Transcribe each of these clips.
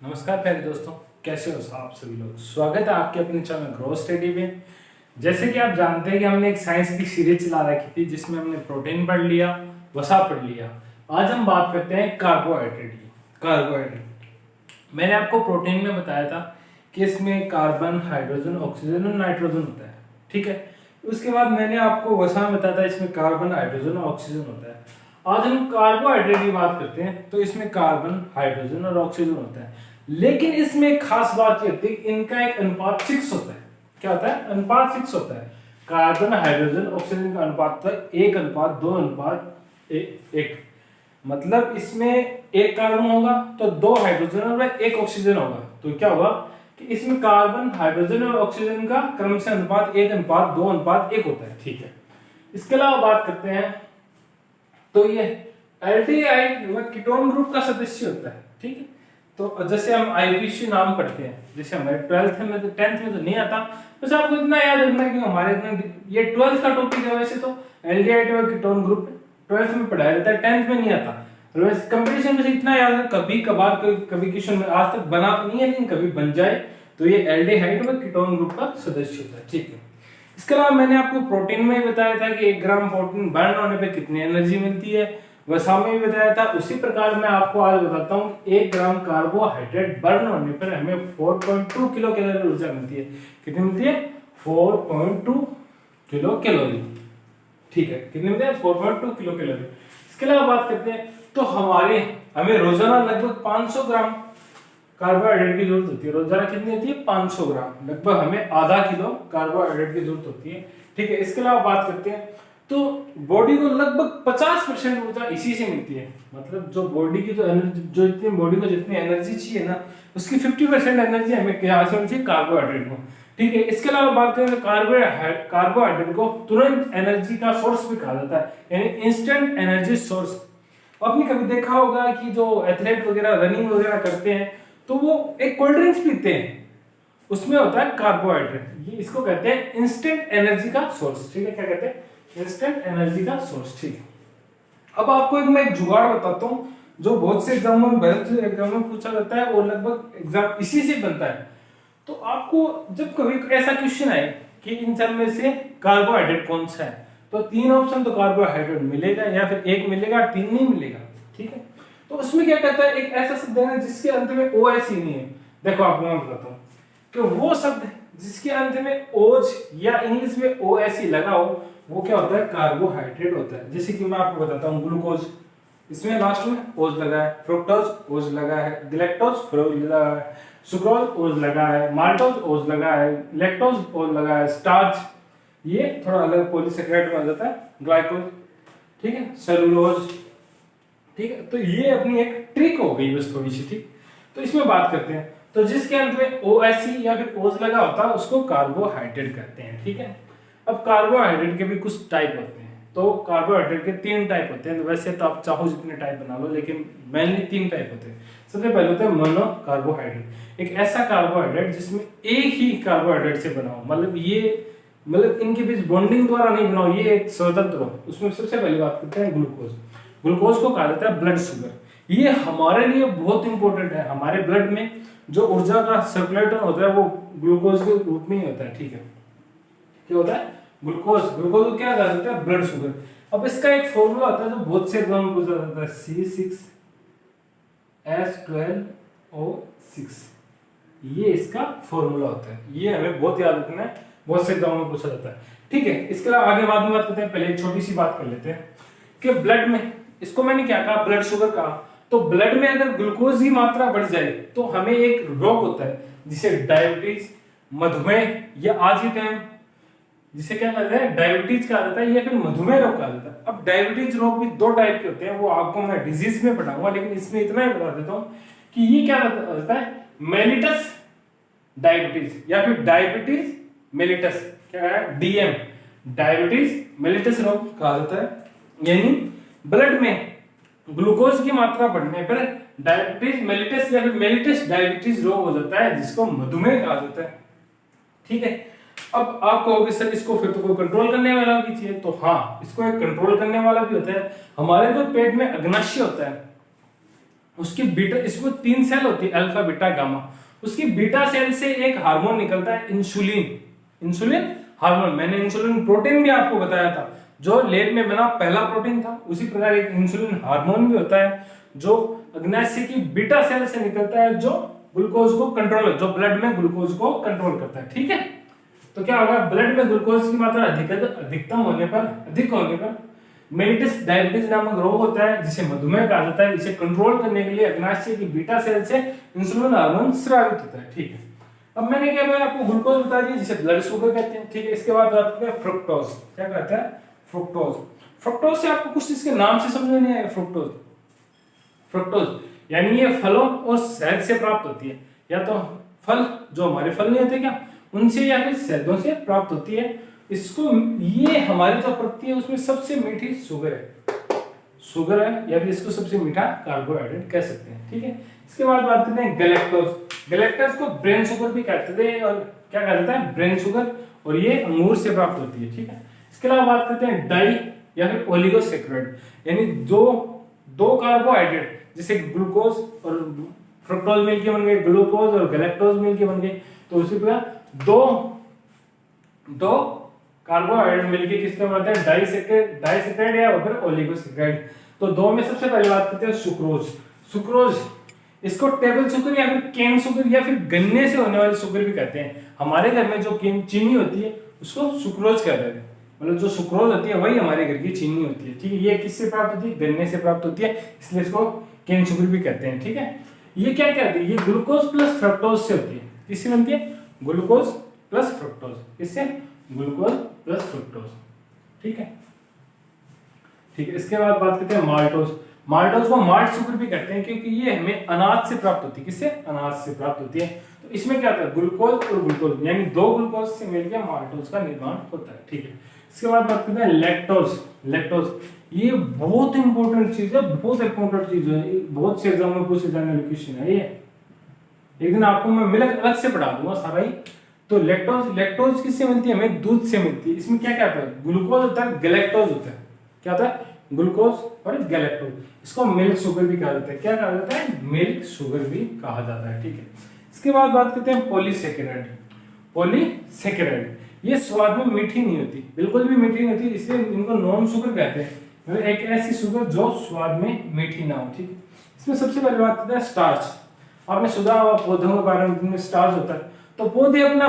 नमस्कार प्यारे दोस्तों, कैसे हो आप सभी लोग। स्वागत है आपके अपने चैनल ग्रो स्टडी में। जैसे कि आप जानते हैं कि हमने एक साइंस की सीरीज चला रखी थी जिसमें हमने प्रोटीन पढ़ लिया, वसा पढ़ लिया। आज हम बात करते हैं कार्बोहाइड्रेट की। कार्बोहाइड्रेट मैंने आपको प्रोटीन में बताया था कि इसमें कार्बन, हाइड्रोजन, ऑक्सीजन और नाइट्रोजन होता है, ठीक है। उसके बाद मैंने आपको वसा में बताया था इसमें कार्बन, हाइड्रोजन और ऑक्सीजन होता है। आज हम कार्बोहाइड्रेट की बात करते हैं तो इसमें कार्बन, हाइड्रोजन और ऑक्सीजन होता है। लेकिन इसमें एक खास बात ये होती है कि इनका एक अनुपात फिक्स होता है। क्या होता है? अनुपात फिक्स होता है। कार्बन, हाइड्रोजन, ऑक्सीजन का अनुपात होता है 1:2:1। मतलब इसमें एक कार्बन होगा तो 2 हाइड्रोजन और 1 ऑक्सीजन होगा। तो क्या होगा कि इसमें कार्बन, हाइड्रोजन और ऑक्सीजन का क्रम से अनुपात 1:2:1 होता है, ठीक है। इसके अलावा बात करते हैं तो ये एल्डिहाइड व कीटोन ग्रुप का सदस्य होता है, ठीक है। तो जैसे हम आईपीसी नाम पढ़ते हैं, जैसे हमारे 12th में तो 10th में तो नहीं आता, बस आपको इतना याद रखना है कि हमारे इतना ये 12th का टॉपिक है। वैसे तो एल्डिहाइड व कीटोन ग्रुप 12th में पढ़ाया जाता है, 10th में नहीं आता। वैसे कंपटीशन में से इतना याद है, कभी कभार कभी क्वेश्चन में आज तक बना तो नहीं है लेकिन कभी बन जाए तो ये एल्डिहाइड व कीटोन ग्रुप का सदस्य होता है, ठीक है। इसके अलावा मैंने आपको प्रोटीन में बताया था कि 1 ग्राम प्रोटीन बर्न होने पे कितनी एनर्जी मिलती है, वसा में भी बताया था। उसी प्रकार मैं आपको आज बताता हूँ 1 ग्राम कार्बोहाइड्रेट बर्न होने पर हमें 4.2 किलो कैलोरी ऊर्जा मिलती है। कितनी मिलती है? 4.2 किलो कैलोरी, ठीक है। कितनी मिलती है? 4.2 किलो कैलोरी। इसके अलावा बात करते हैं तो हमें रोजाना लगभग 500 ग्राम कार्बोहाइड्रेट की जरूरत होती है। रोजाना कितनी होती है? 500 ग्राम, लगभग हमें आधा किलो कार्बोहाइड्रेट की जरूरत होती है, ठीक है। इसके अलावा बात करते हैं तो बॉडी को लगभग 50% ऊर्जा इसी से मिलती है। मतलब जो बॉडी की जो एनर्जी, जो इतनी बॉडी को जितनी एनर्जी चाहिए ना, उसकी 50% एनर्जी हमें क्या से मिलती है? कार्बोहाइड्रेट को, ठीक है। इसके अलावा बात करें तो कार्बोहाइड्रेट को तुरंत एनर्जी का सोर्स भी कहा जाता है, यानी इंस्टेंट एनर्जी सोर्स। आपने कभी देखा होगा कि जो एथलीट वगैरह रनिंग वगैरह करते हैं तो वो एक कोल्ड ड्रिंक्स पीते हैं, उसमें होता है कार्बोहाइड्रेट। ये इसको कहते हैं इंस्टेंट एनर्जी का सोर्स, ठीक है। क्या कहते हैं? इंस्टेंट एनर्जी का सोर्स, ठीक है। अब आपको मैं एक जुगाड़ बताता हूँ जो बहुत से एग्जामों में पूछा जाता है और लगभग एग्जाम इसी से बनता है। तो आपको जब कभी ऐसा क्वेश्चन आए कि इन सब में से कार्बोहाइड्रेट कौन सा है, तो 3 ऑप्शन तो कार्बोहाइड्रेट मिलेगा या फिर 1 मिलेगा, 3 नहीं मिलेगा, ठीक है। तो उसमें क्या कहता है, एक ऐसा शब्द है जिसके अंत में OH ही नहीं है। देखो आपको मैं बताता हूँ कि वो शब्द जिसके अंत में OH या इंग्लिश में OH ही लगा हो वो क्या होता है? कार्बोहाइड्रेट होता है। जैसे कि मैं आपको बताता हूँ, ग्लूकोज, इसमें लास्ट में OH लगा है, फ्रुक्टोज OH लगा है, ग्लैक्टोज फ्रुक्टोज लगा है, सुक्रोज OH लगा है, माल्टोज OH लगा है, लैक्टोज OH लगा है, स्टार्च ये थोड़ा अलग पॉलीसेकेराइड में आ जाता है, ग्लाइकोज, ठीक है, सेलुलोज, ठीक है। तो ये अपनी एक ट्रिक हो गई बस थोड़ी सी, ठीक। तो इसमें बात करते हैं तो जिसके अंत में OH या फिर OH लगा होता है उसको कार्बोहाइड्रेट कहते हैं, ठीक है। अब कार्बोहाइड्रेट के भी कुछ टाइप होते हैं। तो कार्बोहाइड्रेट के 3 टाइप होते हैं। तो वैसे तो आप चाहो जितने टाइप बना लो, लेकिन मेनली 3 टाइप होते हैं। सबसे पहले होता है मोनो कार्बोहाइड्रेट, एक ऐसा कार्बोहाइड्रेट जिसमें एक ही कार्बोहाइड्रेट से बना हो, मतलब इनके बीच बॉन्डिंग द्वारा नहीं बना हो, ये एक स्वतंत्र हो। उसमें सबसे पहले बात करते हैं ग्लूकोज। ग्लूकोज को कहा जाता है ब्लड शुगर। ये हमारे लिए बहुत इंपॉर्टेंट है। हमारे ब्लड में जो ऊर्जा का सर्कुलेशन होता है वो ग्लूकोज के रूप में ही होता है, ठीक है। क्या होता है? ग्लूकोज को क्या कहा जाता है? Blood sugar. अब इसका एक फॉर्मूला होता है जो बहुत से एग्जाम में पूछा जाता है, C6H12O6। ये इसका फॉर्मूला होता है, ये हमें बहुत याद रखना है, बहुत से एग्जाम में पूछा जाता है, ठीक है। इसके अलावा आगे बाद में बात करते हैं, पहले एक छोटी सी बात कर लेते हैं कि ब्लड में, इसको मैंने क्या कहा? ब्लड शुगर कहा। तो ब्लड में अगर ग्लूकोज की मात्रा बढ़ जाए तो हमें एक रोग होता है जिसे डायबिटीज, मधुमेह या आज के टाइम जिसे क्या कहते हैं? डायबिटीज कहा जाता है या फिर मधुमेह रोग कहा जाता है। अब डायबिटीज रोग भी 2 टाइप के होते हैं, वो आपको मैं डिजीज में पढ़ाऊंगा, लेकिन इसमें इतना ही बता देता हूँ कि ये क्या होता है? मेलिटस डायबिटीज या फिर डायबिटीज मेलिटस, क्या है? DM, डायबिटीज मेलिटस रोग कहा जाता है। यानी ब्लड में ग्लूकोज की मात्रा बढ़ने पर डायबिटीज मेलिटस या फिर मेलिटस डायबिटीज रोग हो जाता है, जिसको मधुमेह कहा जाता है, ठीक है। अब आप कहोगे सर इसको फिर तो कोई कंट्रोल करने वाला भी चाहिए, तो हाँ, इसको एक कंट्रोल करने वाला भी होता है। हमारे जो पेट में अग्नाशय होता है, उसकी बीटा, इसमें 3 सेल होती है, अल्फा बीटा गामा। उसकी बीटा सेल से एक हार्मोन निकलता है इंसुलिन। इंसुलिन हार्मोन, मैंने इंसुलिन प्रोटीन भी आपको बताया था, जो लैब में बना पहला प्रोटीन था। उसी प्रकार एक इंसुलिन हार्मोन भी होता है जो अग्नाशय की बीटा सेल से निकलता है, जो ग्लूकोज को कंट्रोल, जो ब्लड में ग्लूकोज को कंट्रोल करता है। ठीक है, तो क्या होगा, ब्लड में ग्लूकोज की मात्रा अधिक होने पर मेलिटस डायबिटीज नामक रोग होता है, जिसे मधुमेह कहा जाता है। इसे कंट्रोल करने के लिए अग्नाशय की बीटा सेल से इंसुलिन हार्मोन स्रावित होता है। ठीक है, अब मैंने क्या बताया आपको, ग्लूकोज बता दिया जिसे ब्लड शुगर कहते हैं। ठीक है, इसके बाद बात करते हैं फ्रुक्टोज। क्या कहता है, फ्रुक्टोज। फ्रुक्टोज से आपको कुछ इसके नाम से समझ में नहीं आएगा। फ्रुक्टोज यानी ये फलों और शहद से प्राप्त होती है, या तो फल, जो हमारे फल नहीं होते क्या, उनसे या फिर शहदों से प्राप्त होती है। इसको, ये हमारी जो प्रकृति है उसमें सबसे मीठी शुगर है, या फिर इसको सबसे मीठा कार्बोहाइड्रेट कह सकते हैं। ठीक है, इसके बाद बात करते हैं गैलेक्टोज। गैलेक्टोज को ब्रेन शुगर भी कहते थे, और क्या कहा जाता है, ब्रेन शुगर, और ये अंगूर से प्राप्त होती है। ठीक है, इसके अलावा बात करते हैं डाई या फिर ओलिगोसैकेराइड, यानी दो कार्बोहाइड्रेट, जैसे ग्लूकोज और फ्रुक्टोज मिलके बन गए ग्लूकोज, और गैलेक्टोज मिलके बन गए। तो उसी प्रकार दो कार्बोहाइड्रेट मिलके किसके बनते हैं, डाइसैकेराइड या फिर ओलिगोसैकेराइड। तो दो में सबसे पहले बात करते हैं सुक्रोज। इसको टेबल शुगर या फिर केन शुगर या फिर गन्ने से होने वाली शुगर भी कहते हैं। हमारे घर में जो चीनी होती है उसको सुक्रोज कहते हैं, मतलब जो सुक्रोज होती है वही हमारे घर की चीनी होती है। ठीक है, ये किससे प्राप्त होती है, गन्ने से प्राप्त होती है, इसलिए इसको केन शुगर भी कहते हैं। ठीक है, ये क्या कहते हैं, ये ग्लूकोज प्लस फ्रक्टोज से होती है। किससे बनती है, ग्लूकोज प्लस फ्रक्टोज। इससे ग्लूकोज प्लस फ्रक्टोज। ठीक है, इसके बाद बात करते हैं माल्टोज को माल्ट शुगर भी कहते हैं, क्योंकि ये हमें अनाज से प्राप्त होती है। किससे, अनाज से प्राप्त होती है। तो इसमें क्या होता है, ग्लूकोज और ग्लूकोज, यानी दो ग्लूकोज से मिलकर माल्टोज का निर्माण होता है। ठीक है, इसके बाद बात करते हैं लैक्टोज। ये बहुत इंपॉर्टेंट चीज है, बहुत से एग्जाम में पूछे जाने वाली क्वेश्चन है ये। एक दिन आपको मैं अलग से पढ़ा दूंगा सारा ही। तो लैक्टोज किससे मिलती है, हमें दूध से मिलती है। इसमें क्या क्या होता है, ग्लूकोज होता है, गैलेक्टोज होता है। क्या होता है, ग्लूकोज और गैलेक्टोज। इसको मिल्क शुगर भी कहा जाता है। क्या कहा जाता है, मिल्क शुगर भी कहा जाता है। ठीक है, इसके बाद बात करते हैं पॉलीसैकेराइड। ये स्वाद में मीठी नहीं होती, बिल्कुल भी मीठी नहीं होती, इसलिए इनको नॉन शुगर कहते हैं, मतलब एक ऐसी शुगर जो स्वाद में मीठी ना हो। ठीक है, इसमें सबसे पहले बात करते हैं स्टार्च। आपने सुना होगा पौधों के बारे में, जिनमें स्टार्च होता है। तो पौधे अपना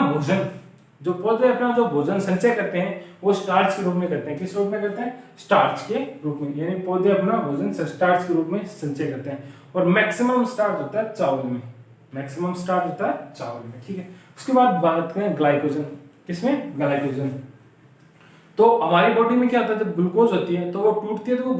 भोजन संचय करते हैं, वो स्टार्च के रूप में करते हैं। किस रूप में करते हैं, स्टार्च के रूप में, यानी पौधे अपना भोजन स्टार्च के रूप में संचय करते हैं। और मैक्सिमम स्टार्च होता है चावल में, ठीक है, उसके बाद बात करें ग्लाइकोजन। किसमें, ग्लाइकोजन। तो हमारी बॉडी में क्या होता है, जब ग्लूकोज होती है तो वो टूटती है, तो वो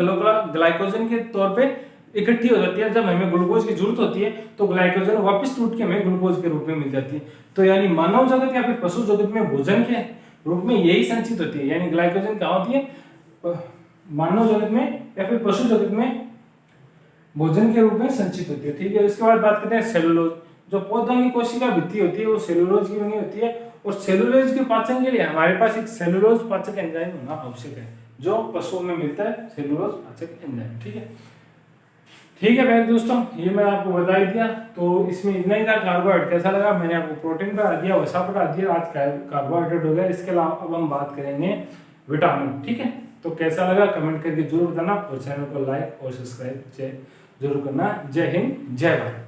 ग्लाइकोजन के तौर पे इकट्ठी हो जाती है। जब हमें ग्लूकोज की जरूरत होती है तो ग्लाइकोजन वापस टूट के हमें ग्लूकोज के रूप में मिल जाती है। तो यानी मानव जगत या फिर पशु जगत में भोजन के रूप में यही संचित होती है, यानी ग्लाइकोजन कहाँ होती है, मानव जगत में या फिर पशु जगत में भोजन के रूप में संचित होती है। ठीक है, इसके बाद बात करते हैं सेलुलोज। जो पौधों की कोशिका भित्ति होती है वो सेलुलोज की बनी होती है, और सेलुलोज के पाचन के लिए हमारे पास एक सेलुलोज पाचक एंजाइम होना आवश्यक है, जो पशुओं में मिलता है, सेलुलोज पाचक एंजाइम। ठीक है भाई दोस्तों, ये मैं आपको बता ही दिया। तो इसमें इतना ही था। कार्बोहाइड्रेट कैसा लगा, मैंने आपको प्रोटीन पढ़ा दिया, वसा पढ़ा दिया, आज कार्बोहाइड्रेट हो गया। इसके अलावा अब हम बात करेंगे विटामिन। ठीक है, तो कैसा लगा कमेंट करके जरूर बताना, और चैनल को लाइक और सब्सक्राइब जरूर करना। जय हिंद, जय भारत।